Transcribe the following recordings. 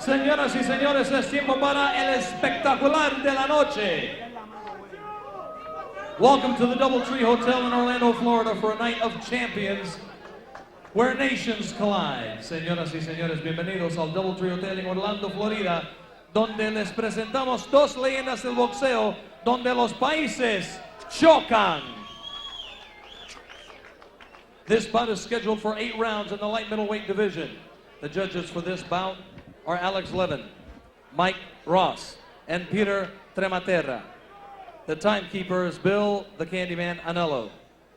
Señoras y señores, es tiempo para el espectacular de la noche. Welcome to the DoubleTree Hotel in Orlando, Florida for a night of champions where nations collide. Señoras y señores, bienvenidos al DoubleTree Hotel en Orlando, Florida, donde les presentamos dos leyendas del boxeo, donde los países chocan. This bout is scheduled for 8 rounds in the light middleweight division. The judges for this bout are Alex Levin, Mike Ross, and Peter Trematerra. The timekeeper is Bill the Candyman Anello.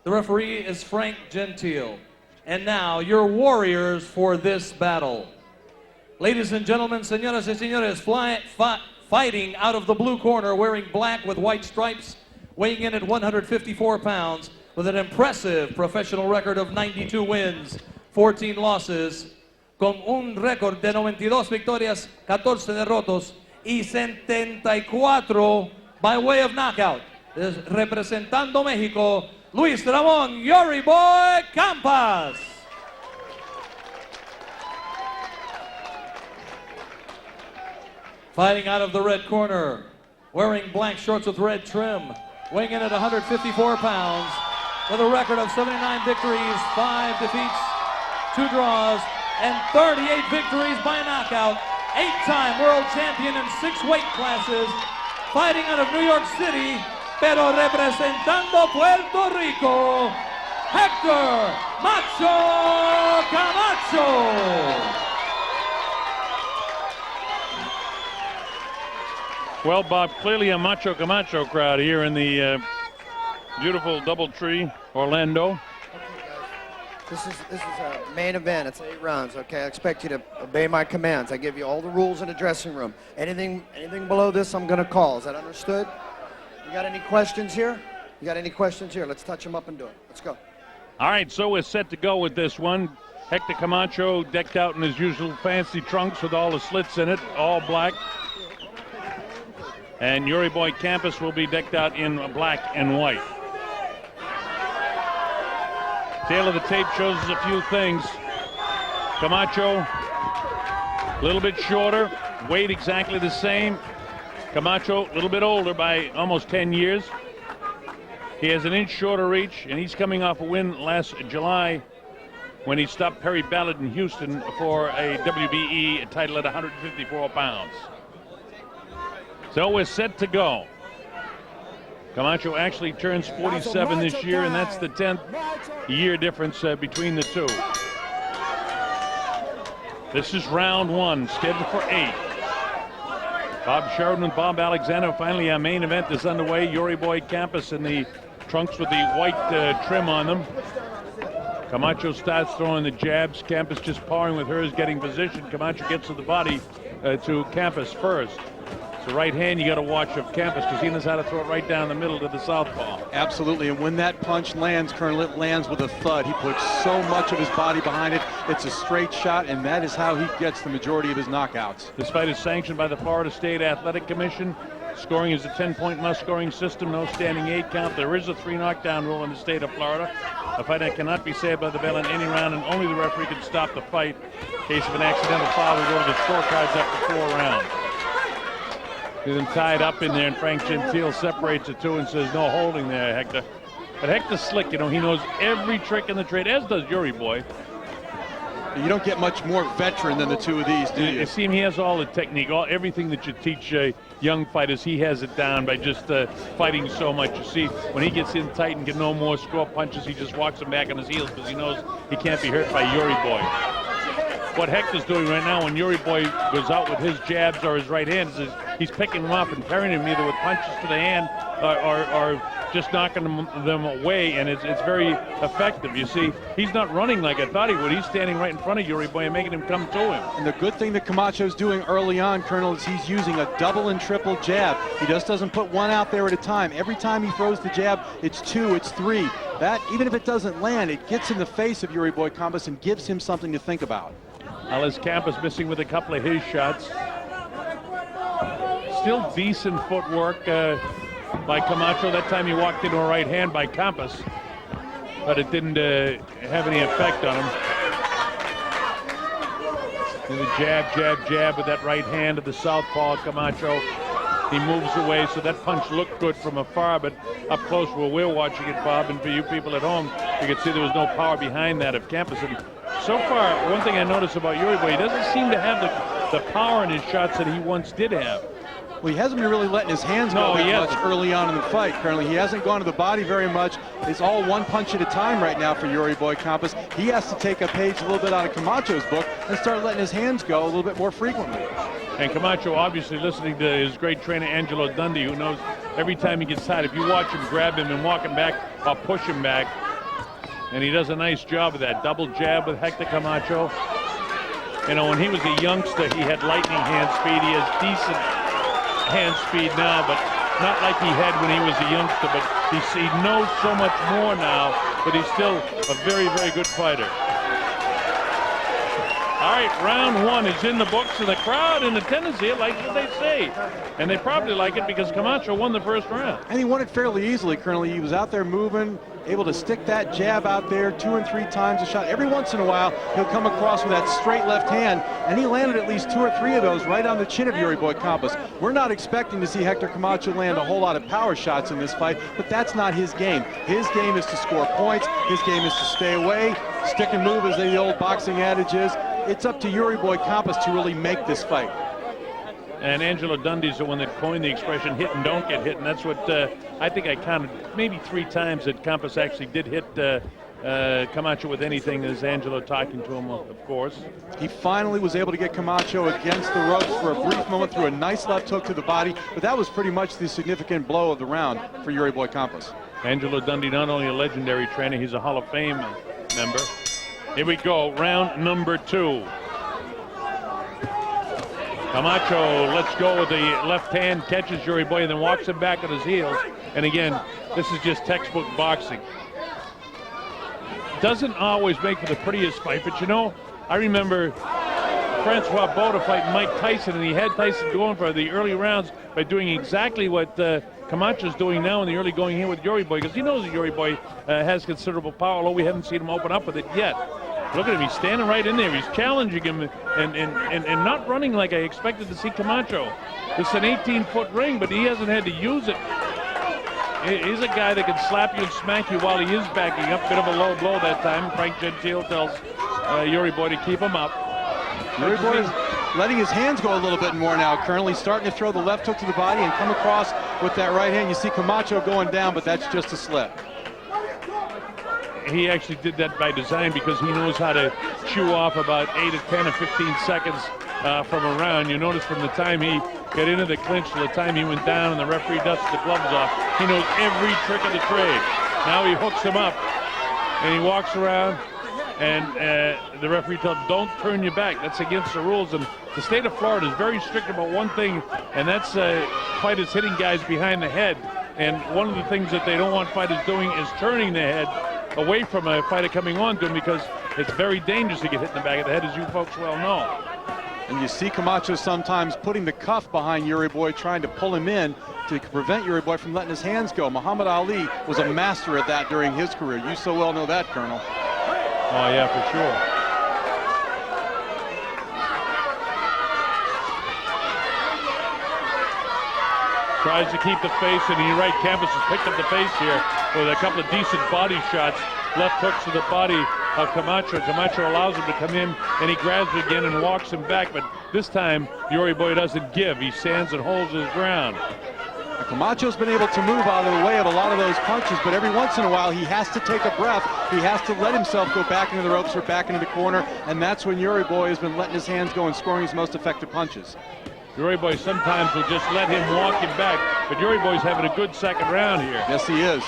The referee is Frank Gentile. And now, your warriors for this battle. Ladies and gentlemen, señoras y señores, fighting out of the blue corner, wearing black with white stripes, weighing in at 154 pounds, with an impressive professional record of 92 wins, 14 losses, con un récord de 92 victorias, 14 derrotos, y 74 by way of knockout. Representando México, Luis Ramon, Yuri Boy Campas. Fighting out of the red corner, wearing black shorts with red trim, weighing in at 154 pounds, with a record of 79 victories, 5 defeats, 2 draws, and 38 victories by knockout. 8-time world champion in 6 weight classes, fighting out of New York City, pero representando Puerto Rico, Hector Macho Camacho. Well, Bob, clearly a Macho Camacho crowd here in the beautiful DoubleTree, Orlando. This is a main event. It's 8 rounds, okay? I expect you to obey my commands. I give you all the rules in the dressing room. Anything below this, I'm going to call. Is that understood? You got any questions here? You got any questions here? Let's touch them up and do it. Let's go. All right, so we're set to go with this one. Hector Camacho decked out in his usual fancy trunks with all the slits in it, all black. And Yuri Boy Campas will be decked out in black and white. Tail of the tape shows us a few things. Camacho, a little bit shorter, weight exactly the same. Camacho, a little bit older by almost 10 years. He has an inch shorter reach, and he's coming off a win last July when he stopped Perry Ballard in Houston for a WBE title at 154 pounds. So we're set to go. Camacho actually turns 47 this year, and that's the 10th year difference between the two. This is round 1, scheduled for 8. Bob Sheridan and Bob Alexander. Finally, our main event is underway. Yuri Boy Campas in the trunks with the white trim on them. Camacho starts throwing the jabs. Campas just pawing with hers, getting position. Camacho gets to the body to Campas first. The right hand you got to watch of Campas because he knows how to throw it right down the middle to the southpaw. Absolutely, and when that punch lands, Colonel, it lands with a thud. He puts so much of his body behind it. It's a straight shot, and that is how he gets the majority of his knockouts. This fight is sanctioned by the Florida State Athletic Commission. Scoring is a 10-point must-scoring system, no standing 8 count. There is a 3 knockdown rule in the state of Florida. A fight that cannot be saved by the bell in any round, and only the referee can stop the fight. In case of an accidental foul, we go to the scorecards after 4 rounds. See them tied up in there, and Frank Gentile separates the two and says no holding there, Hector. But Hector's slick, you know, he knows every trick in the trade, as does Yuri Boy. You don't get much more veteran than the two of these, do you? It seems he has all the technique, everything that you teach young fighters, he has it down by just fighting so much. You see, when he gets in tight and get no more score punches, he just walks them back on his heels because he knows he can't be hurt by Yuri Boy. What Hector's doing right now when Yuri Boy goes out with his jabs or his right hands is he's picking them up and parrying him either with punches to the hand or just knocking them away, and it's very effective. You see, he's not running like I thought he would. He's standing right in front of Yuri Boy and making him come to him. And the good thing that Camacho's doing early on, Colonel, is he's using a double and triple jab. He just doesn't put one out there at a time. Every time he throws the jab, it's 2, it's 3. That, even if it doesn't land, it gets in the face of Yuri Boy Campas and gives him something to think about. Alice Campas missing with a couple of his shots. Still decent footwork by Camacho. That time he walked into a right hand by Campas, but it didn't have any effect on him. And the jab, jab, jab with that right hand of the southpaw Camacho. He moves away, so that punch looked good from afar, but up close where we're watching it, Bob, and for you people at home, you can see there was no power behind that of Campas. And so far, one thing I noticed about Yuri Boy, he doesn't seem to have the power in his shots that he once did have. Well, he hasn't been really letting his hands go that much early on in the fight, currently. He hasn't gone to the body very much. It's all one punch at a time right now for Yuri Boy Campas. He has to take a page a little bit out of Camacho's book and start letting his hands go a little bit more frequently. And Camacho obviously listening to his great trainer Angelo Dundee, who knows every time he gets tired, if you watch him grab him and walk him back or push him back, and he does a nice job of that. Double jab with Hector Camacho. You know, when he was a youngster, he had lightning hand speed. He has decent hand speed now, but not like he had when he was a youngster. But he knows so much more now, but he's still a very, very good fighter. All right, round one is in the books, and the crowd in attendance here likes what they say. And they probably like it because Camacho won the first round. And he won it fairly easily, Colonel. He was out there moving, able to stick that jab out there 2 and 3 times a shot. Every once in a while, he'll come across with that straight left hand, and he landed at least 2 or 3 of those right on the chin of Yuri Boy Campas. We're not expecting to see Hector Camacho land a whole lot of power shots in this fight, but that's not his game. His game is to score points. His game is to stay away, stick and move, as the old boxing adage is. It's up to Yuri Boy Campas to really make this fight. And Angelo Dundee's the one that coined the expression hit and don't get hit, and that's what I think I counted maybe 3 times that Campas actually did hit Camacho with anything, as Angelo talking to him, of course. He finally was able to get Camacho against the ropes for a brief moment through a nice left hook to the body, but that was pretty much the significant blow of the round for Yuri Boy Campas. Angelo Dundee, not only a legendary trainer, he's a Hall of Fame member. Here we go, round number 2. Camacho lets go with the left hand, catches Yuri Boy, and then walks him back on his heels. And again, this is just textbook boxing. Doesn't always make for the prettiest fight, but you know, I remember Francois Botha fighting Mike Tyson, and he had Tyson going for the early rounds by doing exactly what Camacho's doing now in the early going here with Yuri Boy, because he knows that Yuri Boy has considerable power, although we haven't seen him open up with it yet. Look at him, he's standing right in there. He's challenging him and not running like I expected to see Camacho. It's an 18-foot ring, but he hasn't had to use it. He's a guy that can slap you and smack you while he is backing up. Bit of a low blow that time. Frank Gentile tells Yuri Boy to keep him up. Yuri Boy is letting his hands go a little bit more now. Currently starting to throw the left hook to the body and come across with that right hand. You see Camacho going down, but that's just a slip. He actually did that by design because he knows how to chew off about 8 or 10 or 15 seconds from a round. You notice from the time he got into the clinch to the time he went down and the referee dusted the gloves off, he knows every trick of the trade. Now he hooks him up and he walks around, and the referee tells him, don't turn your back. That's against the rules. And the state of Florida is very strict about one thing, and that's fighters hitting guys behind the head. And one of the things that they don't want fighters doing is turning their head away from a fighter coming on to him, because it's very dangerous to get hit in the back of the head, as you folks well know. And you see Camacho sometimes putting the cuff behind Yuri Boy, trying to pull him in to prevent Yuri Boy from letting his hands go. Muhammad Ali was a master at that during his career. You so well know that, Colonel. Oh, yeah, for sure. Tries to keep the face, and you're right, Campas has picked up the face here with a couple of decent body shots. Left hooks to the body of Camacho. Camacho allows him to come in, and he grabs it again and walks him back. But this time, Yuri Boy doesn't give. He stands and holds his ground. Camacho's been able to move out of the way of a lot of those punches, but every once in a while, he has to take a breath. He has to let himself go back into the ropes or back into the corner, and that's when Yuri Boy has been letting his hands go and scoring his most effective punches. Yuri Boy sometimes will just let him walk him back, but Yuri Boy's having a good second round here. Yes, he is.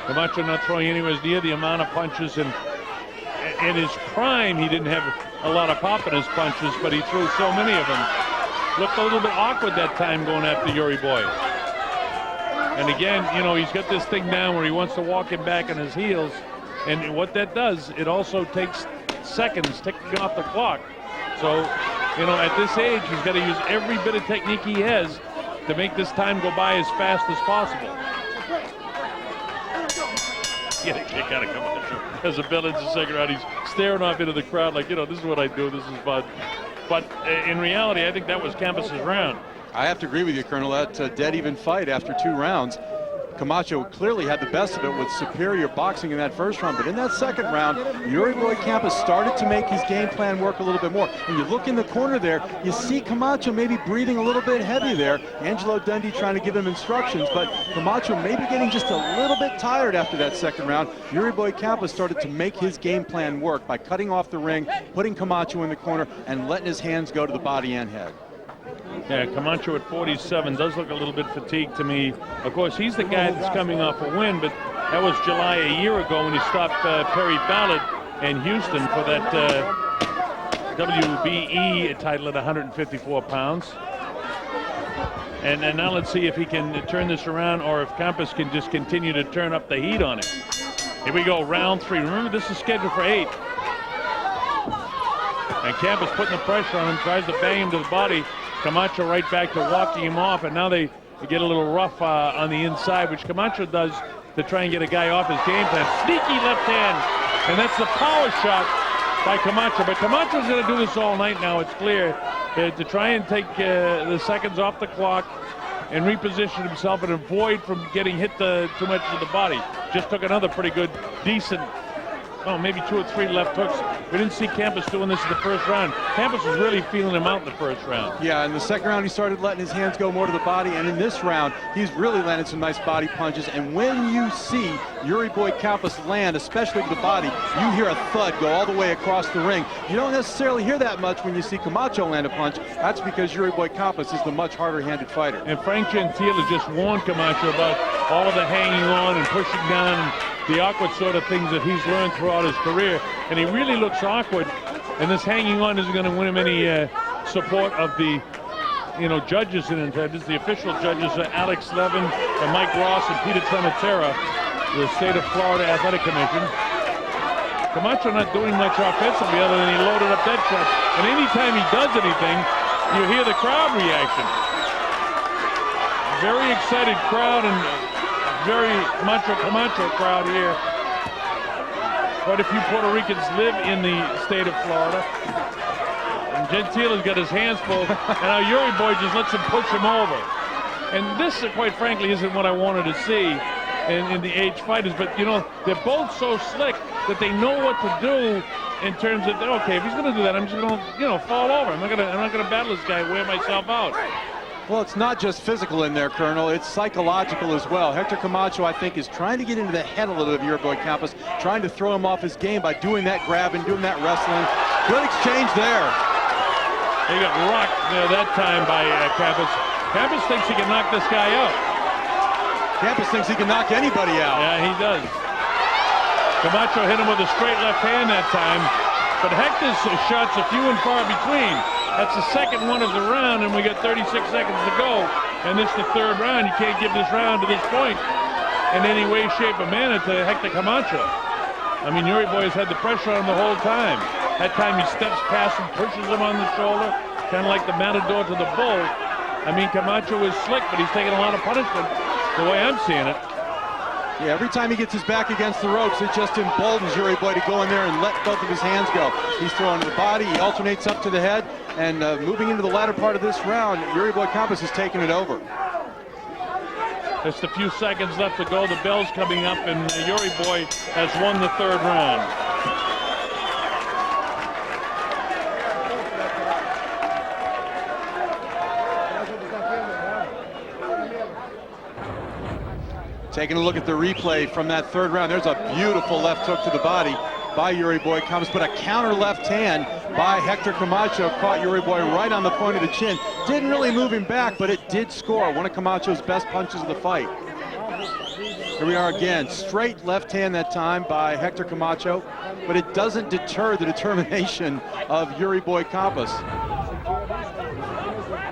Camacho not throwing anywhere near the amount of punches, and in his prime, he didn't have a lot of pop in his punches, but he threw so many of them. Looked a little bit awkward that time going after Yuri Boy. And again, you know, he's got this thing down where he wants to walk him back on his heels, and what that does, it also takes seconds ticking off the clock. So, you know, at this age, he's got to use every bit of technique he has to make this time go by as fast as possible. get a kick out of Camacho. As the bell ends the second round, he's staring off into the crowd like, this is what I do, this is fun. But in reality, I think that was Campas' round. I have to agree with you, Colonel. That's a dead even fight after 2 rounds. Camacho clearly had the best of it with superior boxing in that first round, but in that second round, Yuri Boy Campas started to make his game plan work a little bit more. When you look in the corner there, you see Camacho maybe breathing a little bit heavy there. Angelo Dundee trying to give him instructions, but Camacho maybe getting just a little bit tired after that second round. Yuri Boy Campas started to make his game plan work by cutting off the ring, putting Camacho in the corner, and letting his hands go to the body and head. Yeah, Camacho at 47 does look a little bit fatigued to me. Of course, he's the guy that's coming off a win, but that was July a year ago when he stopped Perry Ballard in Houston for that WBE title at 154 pounds. And now let's see if he can turn this around or if Campas can just continue to turn up the heat on him. Here we go, round 3. Remember, this is scheduled for 8. And Campas putting the pressure on him, tries to bang him to the body. Camacho right back to walking him off, and now they get a little rough on the inside, which Camacho does to try and get a guy off his game plan. Sneaky left hand, and that's the power shot by Camacho. But Camacho's going to do this all night now, it's clear, to try and take the seconds off the clock and reposition himself and avoid from getting hit too much to the body. Just took another pretty good, decent, maybe 2 or 3 left hooks. We didn't see Campas doing this in the first round. Campas was really feeling him out in the first round. Yeah, in the second round, he started letting his hands go more to the body, and in this round, he's really landed some nice body punches. And when you see Yuri Boy Campas land, especially to the body, you hear a thud go all the way across the ring. You don't necessarily hear that much when you see Camacho land a punch. That's because Yuri Boy Campas is the much harder-handed fighter. And Frank Gentile just warned Camacho about all of the hanging on and pushing down and the awkward sort of things that he's learned throughout his career, and he really looks awkward, and this hanging on isn't going to win him any support of the judges in attendance. The official judges are Alex Levin and Mike Ross and Peter Trematera, the State of Florida Athletic Commission. Camacho not doing much offensively other than he loaded up that shot, and anytime he does anything, you hear the crowd reaction. Very excited crowd and very Macho Camacho crowd here. Quite a few Puerto Ricans live in the state of Florida. And Gentile's got his hands full, and now Yuri Boy just lets him push him over. And this, quite frankly, isn't what I wanted to see in the age fighters. But, they're both so slick that they know what to do in terms of, okay, if he's going to do that, I'm just going to, fall over. I'm not going to battle this guy, wear myself out. Well, it's not just physical in there, Colonel. It's psychological as well. Hector Camacho, I think, is trying to get into the head a little bit of Yuri Boy Campas, trying to throw him off his game by doing that grab and doing that wrestling. Good exchange there. He got rocked that time by Campas. Campas thinks he can knock this guy out. Campas thinks he can knock anybody out. Yeah, he does. Camacho hit him with a straight left hand that time, but Hector's shots are few and far between. That's the second one of the round, and we got 36 seconds to go. And this is the third round. You can't give this round to this point in any way, shape, or manner to Hector Camacho. I mean, Yuri Boy has had the pressure on him the whole time. That time he steps past him, pushes him on the shoulder, kind of like the matador to the bull. I mean, Camacho is slick, but he's taking a lot of punishment, the way I'm seeing it. Yeah, every time he gets his back against the ropes, it just emboldens Yuri Boy to go in there and let both of his hands go. He's throwing to the body, he alternates up to the head, and moving into the latter part of this round, Yuri Boy Campas is taking it over. Just a few seconds left to go. The bell's coming up, and Yuri Boy has won the third round. Taking a look at the replay from that third round, there's a beautiful left hook to the body by Yuri Boy Campas, but a counter left hand by Hector Camacho caught Yuri Boy right on the point of the chin. Didn't really move him back, but it did score. One of Camacho's best punches of the fight. Here we are again, straight left hand that time by Hector Camacho, but it doesn't deter the determination of Yuri Boy Campas.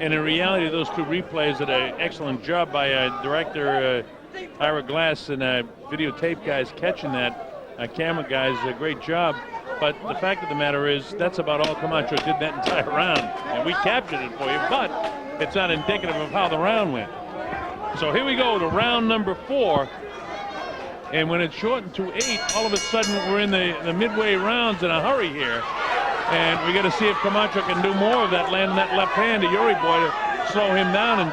And in reality, those two replays did an excellent job by director Ira Glass and videotape guys catching that. Camera guys, a great job. But the fact of the matter is, that's about all Camacho did that entire round. And we captured it for you, but it's not indicative of how the round went. So here we go to round number 4 And when it's shortened to 8, all of a sudden we're in the midway rounds in a hurry here. And we got to see if Camacho can do more of that, landing that left hand to Yuri Boy to slow him down and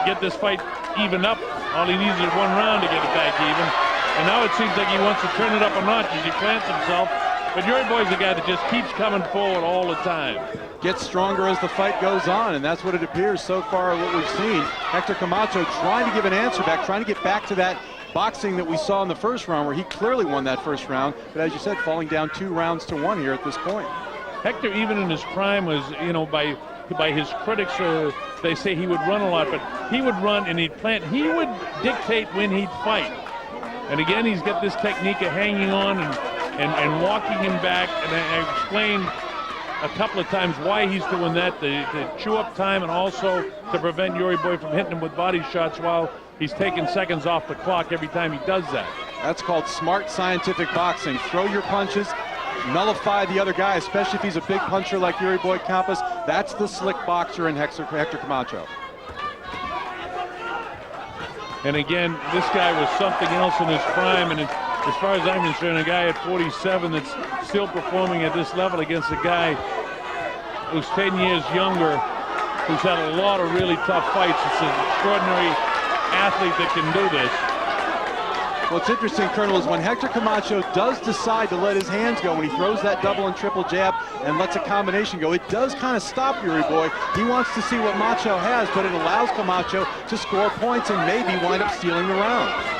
get this fight evened up. All he needs is 1 round to get it back even. And now it seems like he wants to turn it up a notch as he plants himself. But Yuri Boy's a guy that just keeps coming forward all the time. Gets stronger as the fight goes on, and that's what it appears so far what we've seen. Hector Camacho trying to give an answer back, trying to get back to that boxing that we saw in the first round where he clearly won that first round, but as you said, falling down 2 rounds to 1 here at this point. Hector, even in his prime, was, you know, by his critics, they say he would run a lot, but he would run and he'd plant. He would dictate when he'd fight. And again, he's got this technique of hanging on and walking him back, and I explained a couple of times why he's doing that, to chew up time and also to prevent Yuri Boy from hitting him with body shots while he's taking seconds off the clock every time he does that. That's called smart scientific boxing. Throw your punches, nullify the other guy, especially if he's a big puncher like Yuri Boy Campas. That's the slick boxer in Hector Camacho. And again, this guy was something else in his prime, and as far as I'm concerned, a guy at 47 that's still performing at this level against a guy who's 10 years younger, who's had a lot of really tough fights. It's an extraordinary athlete that can do this. What's interesting, Colonel, is when Hector Camacho does decide to let his hands go, when he throws that double and triple jab and lets a combination go, it does kind of stop Yuri Boy. He wants to see what Macho has, but it allows Camacho to score points and maybe wind up stealing the round.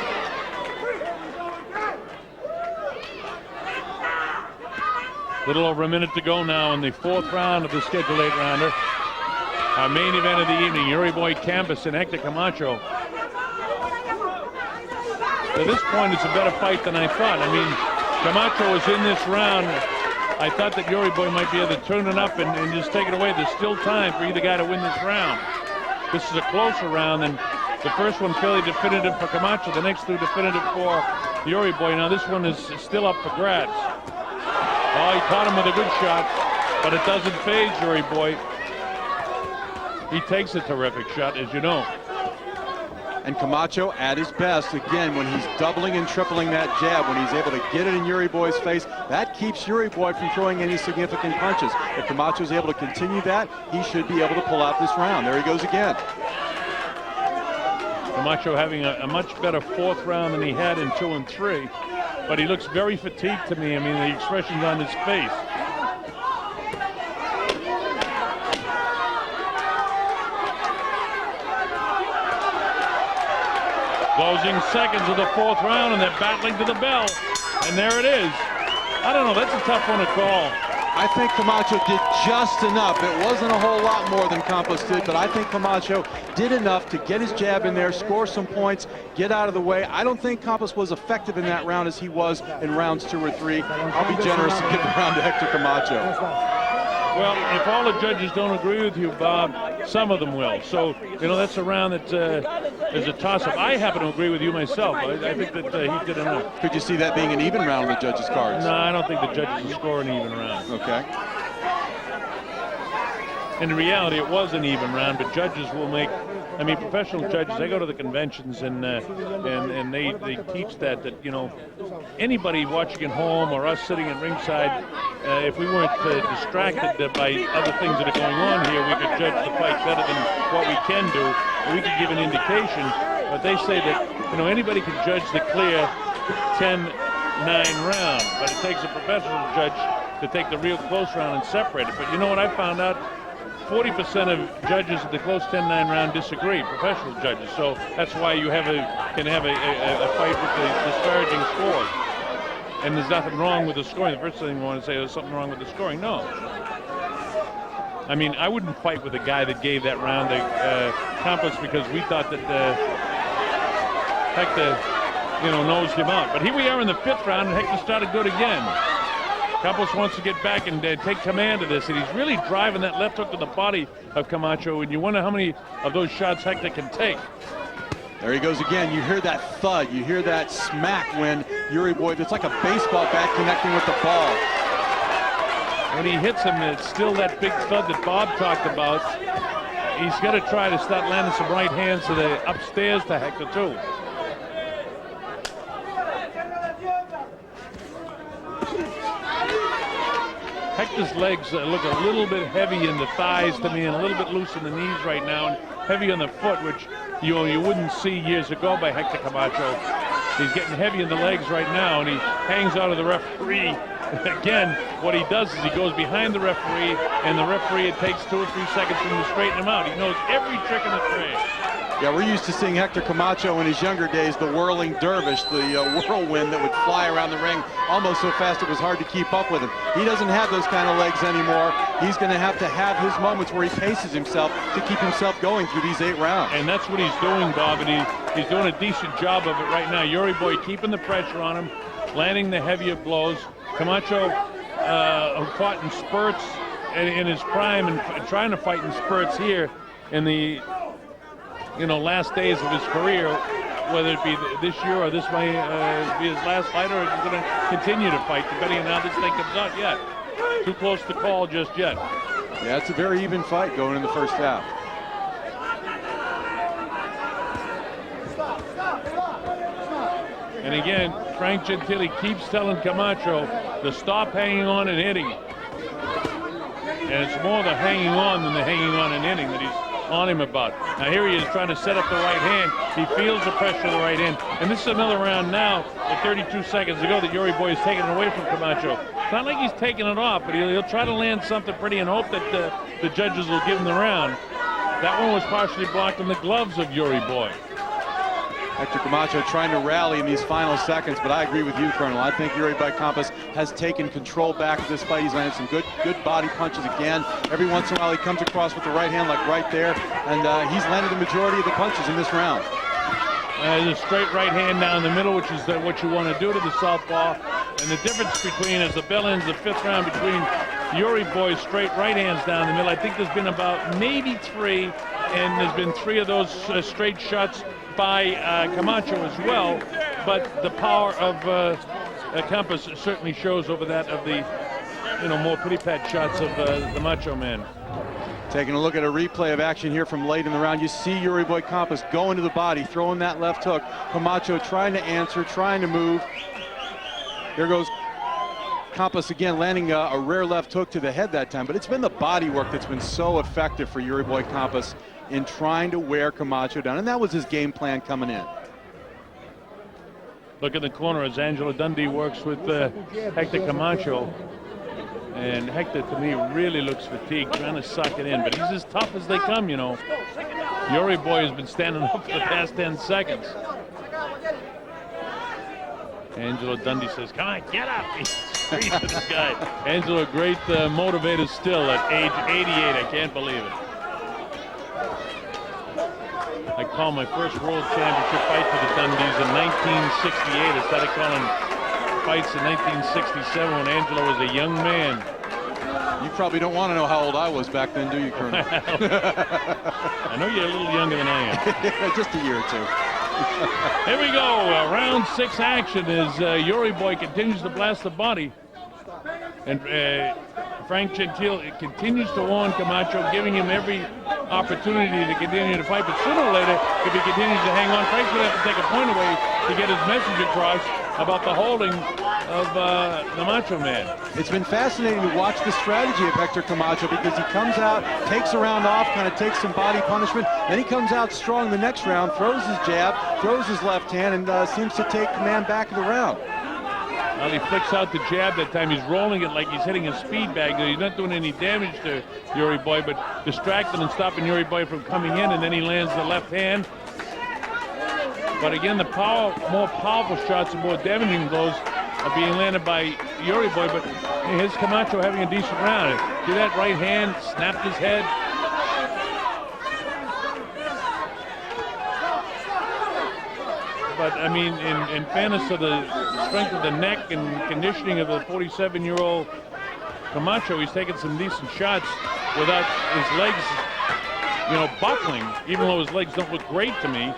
Little over a minute to go now in the 4th round of the scheduled 8-rounder. Our main event of the evening, Yuri Boy Campas and Hector Camacho. To this point, it's a better fight than I thought. I mean, Camacho was in this round. I thought that Yuri Boy might be able to turn it up and just take it away. There's still time for either guy to win this round. This is a closer round than the first one, fairly definitive for Camacho. The next 2 definitive for Yuri Boy. Now this one is still up for grabs. Oh, he caught him with a good shot, but it doesn't phase Yuri Boy. He takes a terrific shot, as you know. And Camacho at his best, again, when he's doubling and tripling that jab, when he's able to get it in Yuri Boy's face, that keeps Yuri Boy from throwing any significant punches. If Camacho's able to continue that, he should be able to pull out this round. There he goes again. Camacho having a much better 4th round than he had in 2 and 3, but he looks very fatigued to me. I mean, the expressions on his face. Closing seconds of the 4th round, and they're battling to the bell. And there it is. I don't know, that's a tough one to call. I think Camacho did just enough. It wasn't a whole lot more than Campas did, but I think Camacho did enough to get his jab in there, score some points, get out of the way. I don't think Campas was effective in that round as he was in rounds 2 or 3. I'll be generous and give the round to Hector Camacho. Well, if all the judges don't agree with you, Bob, some of them will. So, you know, that's a round that is a toss-up. I happen to agree with you myself. I think that he did enough. Could you see that being an even round on the judges' cards? No, I don't think the judges will score an even round. Okay. In reality, it was an even round, but judges will make. I mean, professional judges, they go to the conventions and they teach that you know, anybody watching at home or us sitting at ringside, if we weren't distracted by other things that are going on here, we could judge the fight better than what we can do. We could give an indication, but they say that, you know, anybody can judge the clear 10-9 round, but it takes a professional judge to take the real close round and separate it. But you know what I found out? 40% of judges at the close 10-9 round disagree, professional judges. So that's why you can have a fight with the disparaging scores. And there's nothing wrong with the scoring. The first thing you want to say is something wrong with the scoring. No. I mean, I wouldn't fight with a guy that gave that round to Campas because we thought that Hector, you know, nosed him out. But here we are in the 5th round, and Hector started good again. Campas wants to get back and take command of this, and he's really driving that left hook to the body of Camacho, and you wonder how many of those shots Hector can take. There he goes again. You hear that thud, you hear that smack when Yuri Boy, it's like a baseball bat connecting with the ball. When he hits him, it's still that big thud that Bob talked about. He's got to try to start landing some right hands to the upstairs to Hector, too. Hector's legs look a little bit heavy in the thighs to me and a little bit loose in the knees right now and heavy on the foot, which you wouldn't see years ago by Hector Camacho. He's getting heavy in the legs right now, and he hangs out of the referee. Again, what he does is he goes behind the referee, and the referee, it takes 2 or 3 seconds for him to straighten him out. He knows every trick in the trade. Yeah, we're used to seeing Hector Camacho in his younger days, the whirling dervish, the whirlwind that would fly around the ring almost so fast it was hard to keep up with him. He doesn't have those kind of legs anymore. He's going to have his moments where he paces himself to keep himself going through these 8 rounds. And that's what he's doing, Bob, and he's doing a decent job of it right now. Yuri Boy keeping the pressure on him, landing the heavier blows. Camacho fought in spurts in his prime and trying to fight in spurts here in the last days of his career, whether it be this year or this may be his last fight, or he's going to continue to fight, depending on how this thing comes out yet. Too close to call just yet. Yeah, it's a very even fight going in the first half. And again, Frank Gentile keeps telling Camacho to stop hanging on and hitting. And it's more the hanging on than the hanging on and hitting that he's on him about. Now here he is trying to set up the right hand. He feels the pressure of the right hand. And this is another round now, at 32 seconds ago, that Yuri Boy is taking it away from Camacho. It's not like he's taking it off, but he'll try to land something pretty and hope that the judges will give him the round. That one was partially blocked in the gloves of Yuri Boy. Hector Camacho trying to rally in these final seconds, but I agree with you, Colonel. I think Yuri Boy Campas has taken control back of this fight. He's landed some good body punches again. Every once in a while he comes across with the right hand, like right there, and he's landed the majority of the punches in this round. There's a straight right hand down the middle, which is what you want to do to the southpaw. And the difference between, as the bell ends the 5th round, between Yuri Boy's straight right hands down the middle, I think there's been about maybe 3, and there's been 3 of those straight shots by Camacho as well, but the power of Campas certainly shows over that of the more pity-pat shots of the Macho Man. Taking a look at a replay of action here from late in the round, you see Yuri Boy Campas go into the body, throwing that left hook. Camacho trying to answer, trying to move. There goes Campas again, landing a rare left hook to the head that time, but it's been the body work that's been so effective for Yuri Boy Campas in trying to wear Camacho down, and that was his game plan coming in. Look in the corner as Angelo Dundee works with Hector Camacho, and Hector, to me, really looks fatigued, trying to suck it in, but he's as tough as they come, Yuri Boy has been standing up for the past 10 seconds. Angelo Dundee says, come on, get up. He's screaming at this guy. Angelo, great motivator still at age 88. I can't believe it. I called my first World Championship fight for the Dundees in 1968. I started calling fights in 1967 when Angelo was a young man. You probably don't want to know how old I was back then, do you, Colonel? I know you're a little younger than I am. Just a year or 2. Here we go. Round 6 action as Yuri Boy continues to blast the body. And Frank Gentile continues to warn Camacho, giving him every opportunity to continue to fight. But sooner or later, if he continues to hang on, Frank's going to have to take a point away to get his message across about the holding of the Macho Man. It's been fascinating to watch the strategy of Hector Camacho, because he comes out, takes a round off, kind of takes some body punishment, then he comes out strong the next round, throws his jab, throws his left hand, and seems to take command back of the round. Well, he flicks out the jab that time. He's rolling it like he's hitting a speed bag. He's not doing any damage to Yuri Boy, but distracting and stopping Yuri Boy from coming in, and then he lands the left hand. But again, the more powerful shots and more damaging blows are being landed by Yuri Boy, but here's Camacho having a decent round. See that right hand, snapped his head. But, I mean, in fairness to the strength of the neck and conditioning of the 47-year-old Camacho, he's taking some decent shots without his legs, buckling, even though his legs don't look great to me.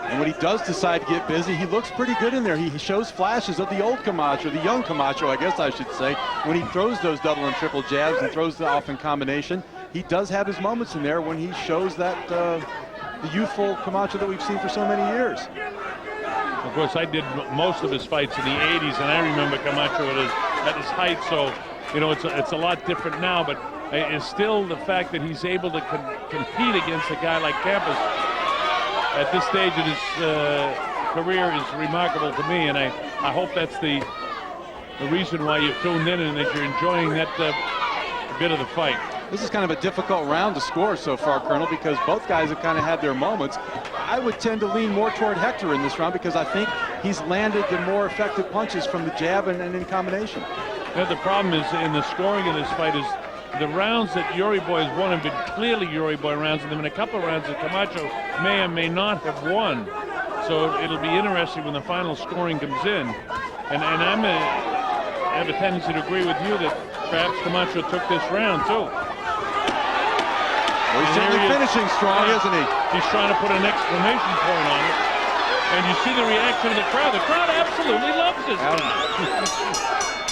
And when he does decide to get busy, he looks pretty good in there. He shows flashes of the old Camacho, the young Camacho, I guess I should say. When he throws those double and triple jabs and throws the off in combination, he does have his moments in there when he shows that the youthful Camacho that we've seen for so many years. Of course, I did most of his fights in the 80s, and I remember Camacho at his height, so you know, it's a lot different now, but it's still the fact that he's able to compete against a guy like Campas at this stage of his career is remarkable to me, and I hope that's the reason why you've tuned in and that you're enjoying that bit of the fight. This is kind of a difficult round to score so far, Colonel, because both guys have kind of had their moments. I would tend to lean more toward Hector in this round because I think he's landed the more effective punches from the jab and in combination. Yeah, the problem is in the scoring of this fight is the rounds that Yuri Boy has won have been clearly Yuri Boy rounds, and there have been a couple of rounds that Camacho may or may not have won. So it'll be interesting when the final scoring comes in. And I have a tendency to agree with you that perhaps Camacho took this round too. Well, he's certainly finishing strong, isn't he? He's trying to put an exclamation point on it. And you see the reaction of the crowd. The crowd absolutely loves this guy.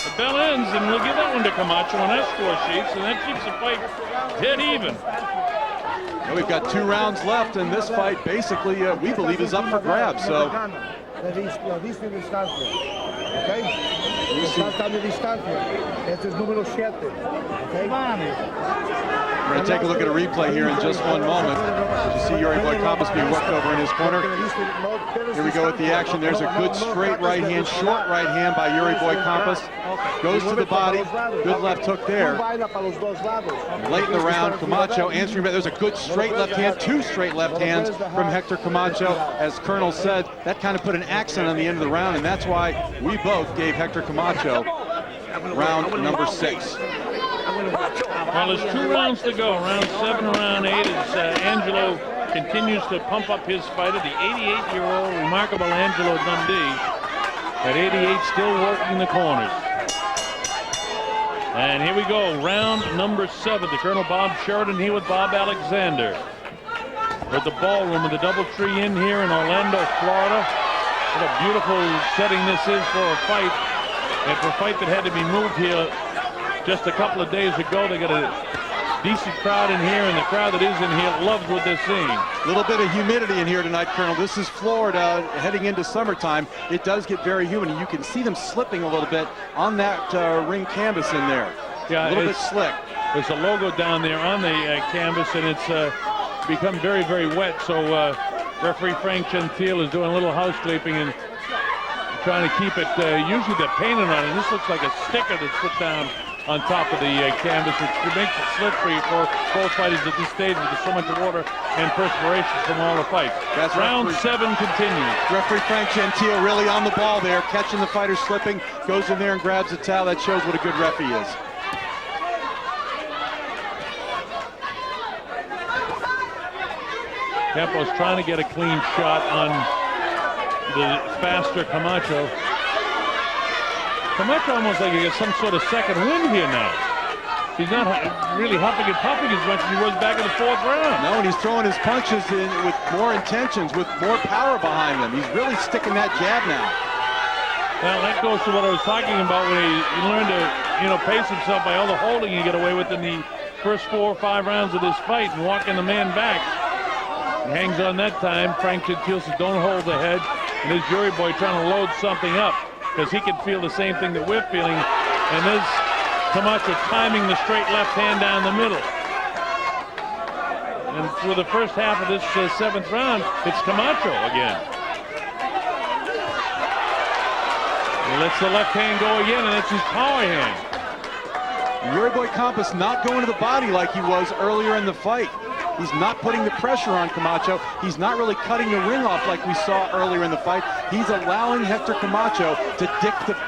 The bell ends, and we'll give that one to Camacho on that score sheet, so that keeps the fight dead even. Well, we've got 2 rounds left, and this fight basically, we believe, is up for grabs. So. We're going to take a look at a replay here in just one moment. You see Yuri Boy Campas being worked over in his corner. Here we go with the action. There's a good straight right hand, short right hand by Yuri Boy Campas. Goes to the body. Good left hook there. Late in the round, Camacho answering back. There's a good straight left hand, 2 straight left hands from Hector Camacho. As Colonel said, that kind of put an accent on the end of the round, and that's why we both gave Hector Camacho round number 6. Well, there's 2 rounds to go. Round 7 and round 8 as Angelo continues to pump up his fighter, the 88-year-old remarkable Angelo Dundee. At 88, still working the corners. And here we go, round number 7. The Colonel Bob Sheridan here with Bob Alexander. We're at the ballroom of the DoubleTree Inn here in Orlando, Florida. What a beautiful setting this is for a fight. And for a fight that had to be moved here just a couple of days ago, they got a decent crowd in here, and the crowd that is in here loves what they're seeing. A little bit of humidity in here tonight, Colonel. This is Florida heading into summertime. It does get very humid, and you can see them slipping a little bit on that ring canvas in there. Yeah, a little bit slick. There's a logo down there on the canvas, and it's become very, very wet. So referee Frank Gentile is doing a little house cleaning and trying to keep it. Usually they're painted on it. This looks like a sticker that's put down on top of the canvas, which makes it slippery for both fighters at this stage with so much water and perspiration from all the fights. That's round 7 continues. Referee Frank Gentile really on the ball there, catching the fighter slipping, goes in there and grabs the towel. That shows what a good ref he is. Campo's trying to get a clean shot on the faster Camacho. Camacho almost like he gets some sort of second wind here now. He's not really huffing and puffing as much as he was back in the 4th round. No, and he's throwing his punches in with more intentions, with more power behind them. He's really sticking that jab now. Well, that goes to what I was talking about when he learned to, pace himself by all the holding you get away with in the first 4 or 5 rounds of this fight and walking the man back. He hangs on that time. Frank Gentile says, don't hold the head. And there's Yuri Boy trying to load something up, because he can feel the same thing that we're feeling. And there's Camacho timing the straight left hand down the middle. And through the first half of this 7th round, it's Camacho again. He lets the left hand go again, and it's his power hand. Yuri Boy Campas not going to the body like he was earlier in the fight. He's not putting the pressure on Camacho. He's not really cutting the ring off like we saw earlier in the fight. He's allowing Hector Camacho to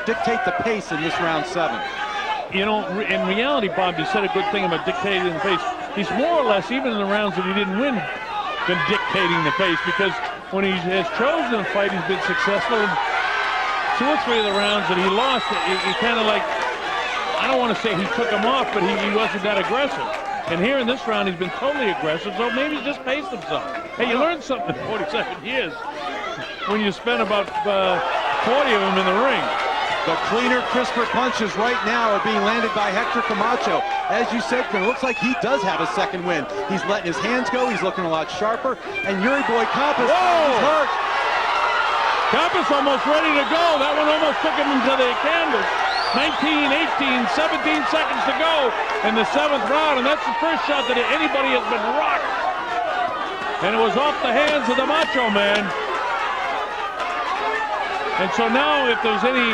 dictate the pace in this round 7. In reality, Bob, you said a good thing about dictating the pace. He's more or less, even in the rounds that he didn't win, been dictating the pace, because when he has chosen a fight, he's been successful. 2 or 3 of the rounds that he lost, he kind of like, I don't want to say he took him off, but he wasn't that aggressive. And here in this round, he's been totally aggressive, so maybe he just paced himself. Hey, you learned something in 47 years when you spent about 40 of them in the ring. The cleaner, crisper punches right now are being landed by Hector Camacho. As you said, it looks like he does have a second win. He's letting his hands go. He's looking a lot sharper. And Yuri Boy Campas is hurt. Campas almost ready to go. That one almost took him into the canvas. 19, 18, 17 seconds to go in the 7th round, and that's the first shot that anybody has been rocked. And it was off the hands of the Macho Man. And so now, if there's any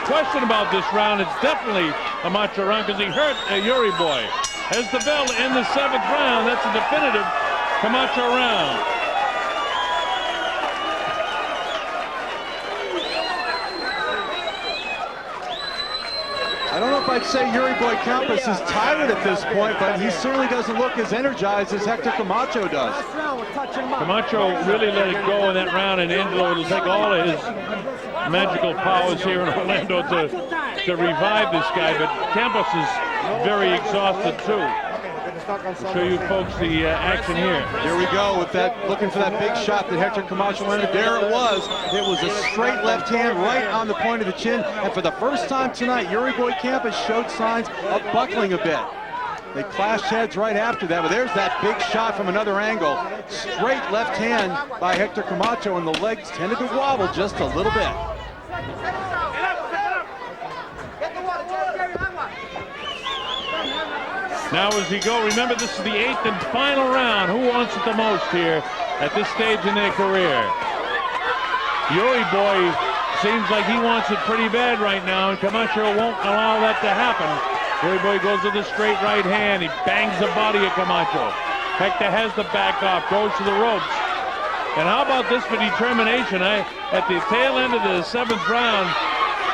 question about this round, it's definitely a Macho round because he hurt Yuri Boy. As the bell in the 7th round, that's a definitive Camacho round. I don't know if I'd say Yuri Boy Campas is tired at this point, but he certainly doesn't look as energized as Hector Camacho does. Camacho really let it go in that round, and Angelo will take all of his magical powers here in Orlando to revive this guy, but Campas is very exhausted too. I'll show you folks the action here. Here we go with that, looking for that big shot that Hector Camacho landed. There it was. It was a straight left hand right on the point of the chin. And for the first time tonight, Yuri Boy Campas showed signs of buckling a bit. They clashed heads right after that, but there's that big shot from another angle. Straight left hand by Hector Camacho, and the legs tended to wobble just a little bit. Now as we go, remember this is the 8th and final round. Who wants it the most here at this stage in their career? Yuri Boy seems like he wants it pretty bad right now, and Camacho won't allow that to happen. Yuri Boy goes with a straight right hand. He bangs the body of Camacho. Hector has the back off, goes to the ropes. And how about this for determination? At the tail end of the 7th round,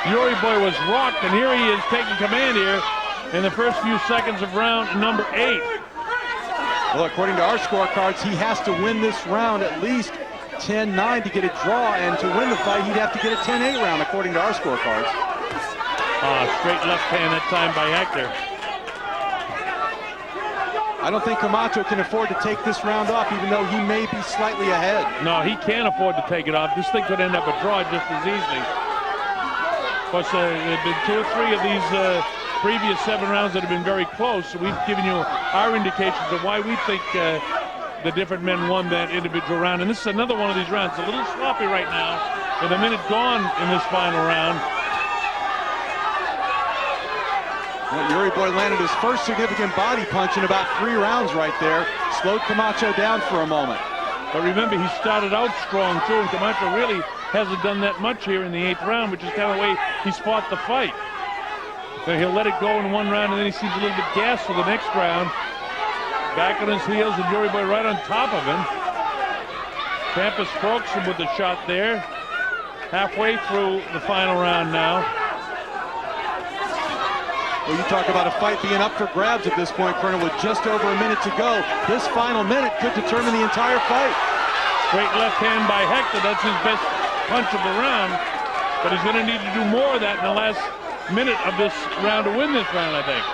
Yuri Boy was rocked, and here he is taking command here in the first few seconds of round number 8. Well, according to our scorecards, he has to win this round at least 10-9 to get a draw, and to win the fight, he'd have to get a 10-8 round, according to our scorecards. Straight left hand that time by Hector. I don't think Camacho can afford to take this round off, even though he may be slightly ahead. No, he can't afford to take it off. This thing could end up a draw just as easily. Of course, there have been 2 or 3 of these previous 7 rounds that have been very close. So we've given you our indications of why we think the different men won that individual round. And this is another one of these rounds. A little sloppy right now with a minute gone in this final round. Well, Yuri Boy landed his first significant body punch in about 3 rounds right there. Slowed Camacho down for a moment. But remember, he started out strong too, and Camacho really hasn't done that much here in the 8th round, which is kind of the way he's fought the fight. So he'll let it go in one round, and then he seems a little bit gassed for the next round. Back on his heels, and Yuri Boy right on top of him. Campas strokes him with the shot there. Halfway through the final round now. Well, you talk about a fight being up for grabs at this point, Colonel, with just over a minute to go. This final minute could determine the entire fight. Straight left hand by Hector. That's his best punch of the round. But he's going to need to do more of that in the last minute of this round to win this round, I think.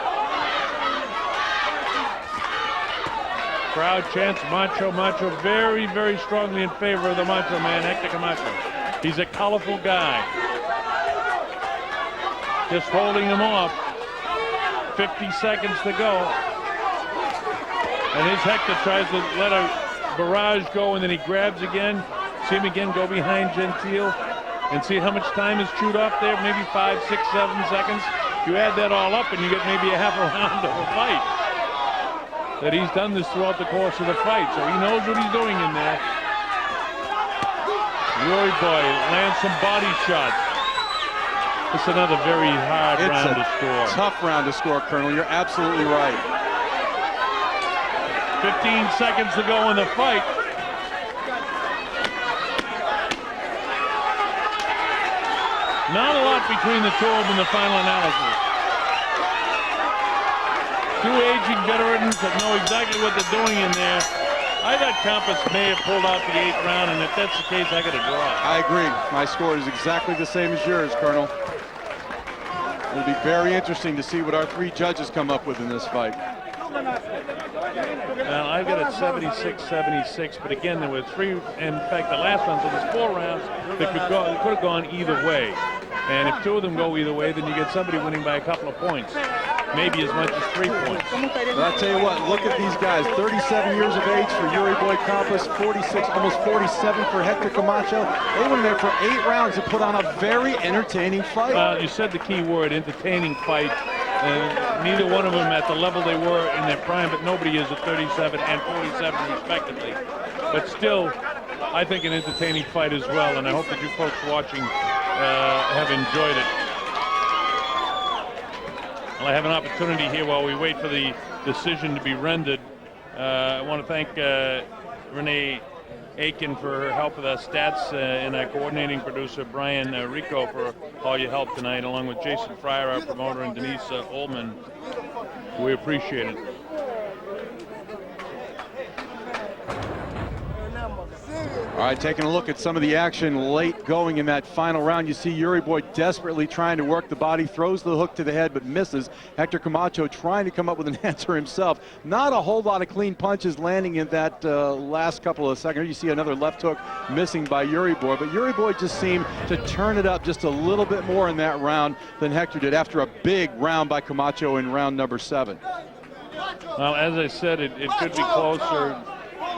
Crowd chants Macho, Macho, very, very strongly in favor of the Macho Man, Hector Camacho. He's a colorful guy. Just holding him off. 50 seconds to go. And his Hector tries to let a barrage go, and then he grabs again. See him again go behind Gentile. And see how much time is chewed off there, maybe 5, 6, 7 seconds. You add that all up and you get maybe a half a round of a fight. That he's done this throughout the course of the fight, so he knows what he's doing in there. Yuri Boy lands some body shots. It's another very hard round to score. Tough round to score, Colonel. You're absolutely right. 15 seconds to go in the fight. Not a lot between the two of them in the final analysis. 2 aging veterans that know exactly what they're doing in there. I thought Campas may have pulled out the 8th round, and if that's the case, I got a draw. I agree. My score is exactly the same as yours, Colonel. It'll be very interesting to see what our 3 judges come up with in this fight. Well, I've got it 76-76, but again, there were 3, in fact, the last one, so there's 4 rounds that could have gone either way. And if 2 of them go either way, then you get somebody winning by a couple of points. maybe as much as 3 points. But I tell you what, look at these guys. 37 years of age for Yuri Boy Campas, 46, almost 47 for Hector Camacho. They went in there for 8 rounds and put on a very entertaining fight. You said the key word, entertaining fight. Neither one of them at the level they were in their prime, but nobody is at 37 and 47 respectively. But still, I think an entertaining fight as well, and I hope that you folks watching have enjoyed it. Well, I have an opportunity here while we wait for the decision to be rendered. I want to thank Renee Aiken for her help with our stats, and our coordinating producer, Brian Rico, for all your help tonight, along with Jason Freyre, our promoter, and Denise Ullman. We appreciate it. All right, taking a look at some of the action late going in that final round. You see Yuri Boy desperately trying to work the body, throws the hook to the head but misses. Hector Camacho trying to come up with an answer himself. Not a whole lot of clean punches landing in that last couple of seconds. You see another left hook missing by Yuri Boy, but Yuri Boy just seemed to turn it up just a little bit more in that round than Hector did after a big round by Camacho in round number 7. Well, as I said, it could be closer.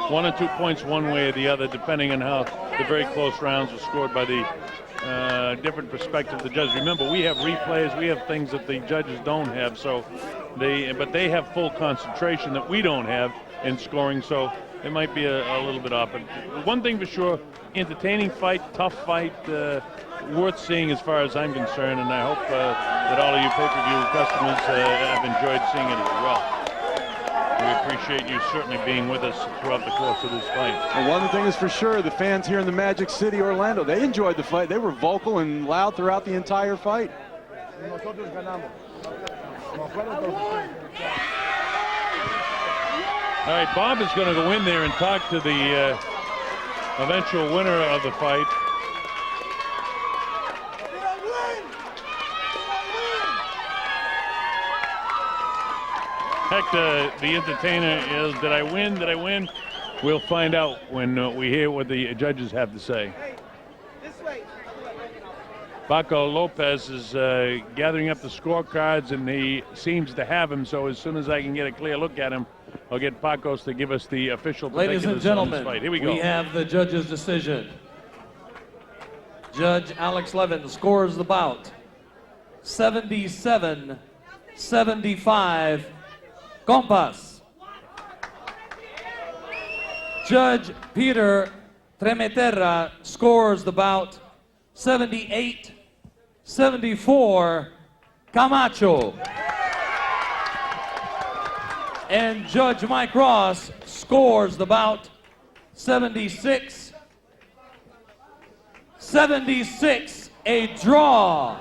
1 or 2 points one way or the other, depending on how the very close rounds are scored by the different perspective of the judges. Remember, we have replays, we have things that the judges don't have, so but they have full concentration that we don't have in scoring, so it might be a little bit off. But one thing for sure, entertaining fight, tough fight, worth seeing as far as I'm concerned, and I hope that all of you pay-per-view customers have enjoyed seeing it as well. We appreciate you certainly being with us throughout the course of this fight. And one thing is for sure, the fans here in the Magic City, Orlando, they enjoyed the fight. They were vocal and loud throughout the entire fight. All right, Bob is going to go in there and talk to the eventual winner of the fight. Hector, the entertainer, is, did I win? Did I win? We'll find out when we hear what the judges have to say. Paco Lopez is gathering up the scorecards, and he seems to have them, so as soon as I can get a clear look at him, I'll get Pacos to give us the official Ladies and gentlemen, fight. Here we go. We have the judge's decision. Judge Alex Levin scores the bout 77-75. Campas. Judge Peter Tremeterra scores the bout 78-74. Camacho. And Judge Mike Ross scores the bout 76-76, a draw.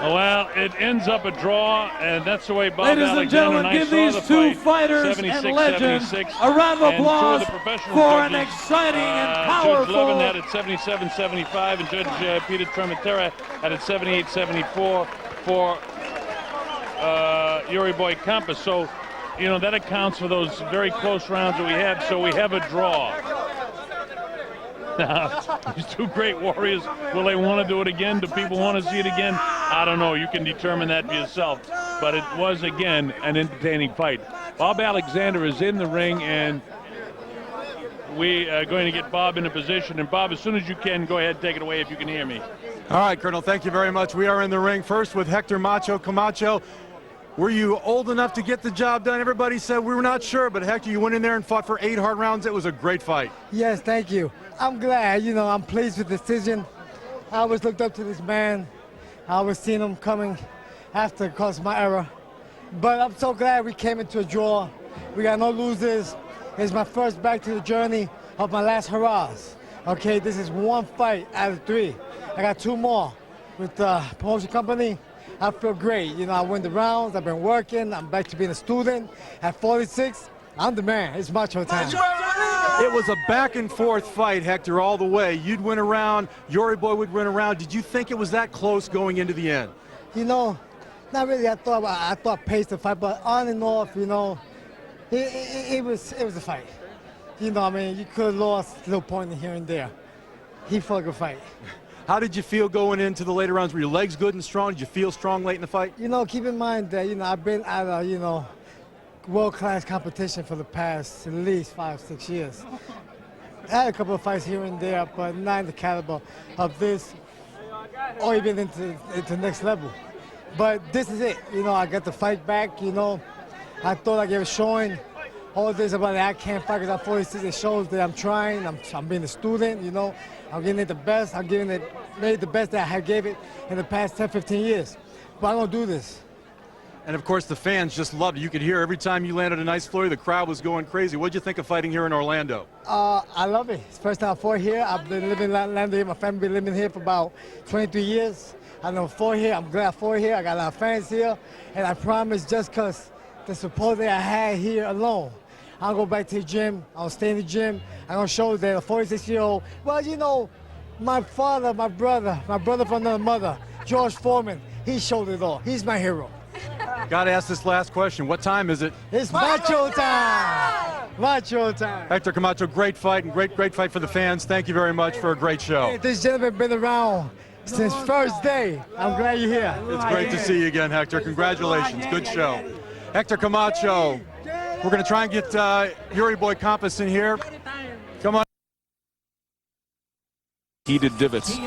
Well, it ends up a draw, and that's the way Bob Ladies Alexander and gentlemen, and I give saw these the two fight, fighters 76, and legends 76, a round of applause and two of the professional for an judges, exciting and Judge powerful. Levin had it 77-75, and Judge Peter Tremeterra had it 78-74 for Yuri Boy Campas. So, you know, that accounts for those very close rounds that we have. So we have a draw. Now, these two great warriors, will they want to do it again? Do people want to see it again? I don't know. You can determine that for yourself. But it was, again, an entertaining fight. Bob Alexander is in the ring, and we are going to get Bob in a position. And, Bob, as soon as you can, go ahead and take it away if you can hear me. All right, Colonel, thank you very much. We are in the ring first with Hector Macho Camacho. Were you old enough to get the job done? Everybody said we were not sure, but Hector, you went in there and fought for 8 hard rounds. It was a great fight. Yes, thank you. I'm glad, you know, I'm pleased with the decision. I always looked up to this man. I always seen him coming after because of my era. But I'm so glad we came into a draw. We got no losers. It's my first back to the journey of my last hurrahs. Okay, this is 1 fight out of 3. I got 2 more with the promotion company. I feel great. You know, I win the rounds. I've been working. I'm back to being a student. At 46, I'm the man. It's macho time. It was a back and forth fight, Hector, all the way. You'd win a round, Yuri Boy would win a round. Did you think it was that close going into the end? You know, not really. I thought paced the fight, but on and off, you know, it was a fight. You know, I mean, you could have lost a little point here and there. He fought a good fight. How did you feel going into the later rounds? Were your legs good and strong? Did you feel strong late in the fight? You know, keep in mind that, I've been at a, world-class competition for the past at least 5, 6 years. I had a couple of fights here and there, but not in the caliber of this or even into the next level. But this is it. I got the fight back, I thought I gave a showing. All this about it, I can't fight because I'm 46. It shows that I'm trying. I'm being a student, I'm giving it the best. I'm giving it maybe the best that I gave it in the past 10, 15 years. But I don't do this. And of course, the fans just loved it. You could hear every time you landed a nice flurry, the crowd was going crazy. What did you think of fighting here in Orlando? I love it. It's the first time I fought here. I've been living in Orlando here. My family been living here for about 23 years. I know fought here. I'm glad I fought here. I got a lot of fans here. And I promise, just because the support that I had here alone, I'll go back to the gym. I'll stay in the gym. I'm going to show that a 46-year-old, well, my father, my brother from another mother, George Foreman, he showed it all. He's my hero. Got to ask this last question. What time is it? It's Macho time! Macho time! Hector Camacho, great fight and great fight for the fans. Thank you very much for a great show. Hey, this gentleman been around since first day. I'm glad you're here. It's great to see you again, Hector. Congratulations. Good show. Hector Camacho. We're going to try and get Yuri Boy Campas in here. Come on. Heated divots.